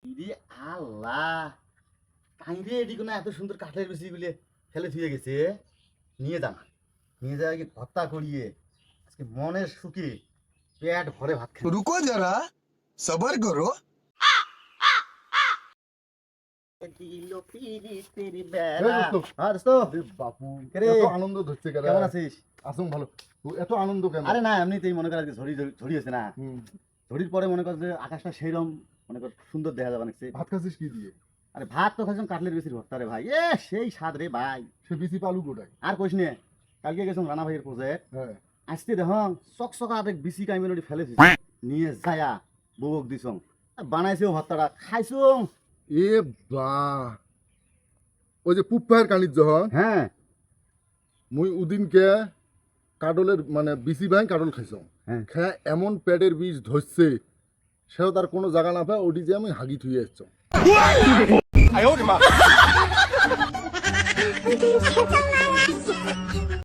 ইরে আল্লাহ, কাইরে এদিকে না এত সুন্দর কাঠের বেশি গুলি ফেলে থুয়ে গেছে। নিয়ে যান, নিয়ে যায় কি ভর্তা করিয়ে আজকে মনের সুখে পেট ভরে ভাত খাই। रुको जरा सबर करो। বাপু কেরে? এত আনন্দ ধরছে কেন? কেমন আছিস? আসুন ভালো। এত আনন্দ কেন? আরে না, এমনিতেই মনে কর আজকে ঝড়িয়েছে না, হুম। ঝড়ির পরে মনে কর যে আকাশটা সেইরকম মনে কর সুন্দর দেখা যাবে অনেক। ভাত খাচ্ছিস কি দিয়ে? আরে ভাত তো খাইছিলাম কাটলের বেশির ভর্তা রে ভাই, সেই স্বাদ রে ভাই। সে বিসি পালু কোটায়? আর কইস নে, কালকে গেছিলাম রানা ভাইয়ের প্রজেক্ট, হ্যাঁ। আসতে দেখ চকচকা আবেগ বিসি কাইমেনটি ফেলেছিস, নিয়ে যায়া বউক দিছং, বানাইছেও ভর্তাটা খাইছং। এ বা, ওই যে পুপ্পাহের কানির যখন হ্যাঁ মুই উদিনকে কাডলের মানে বিসি ভাই কাডল খাইছ, হ্যাঁ খা এমন পেটের বীজ ধরছে, সেও তার কোনো জায়গা না পায়, ওটি যে আমি হাগি থুয়ে আসছ।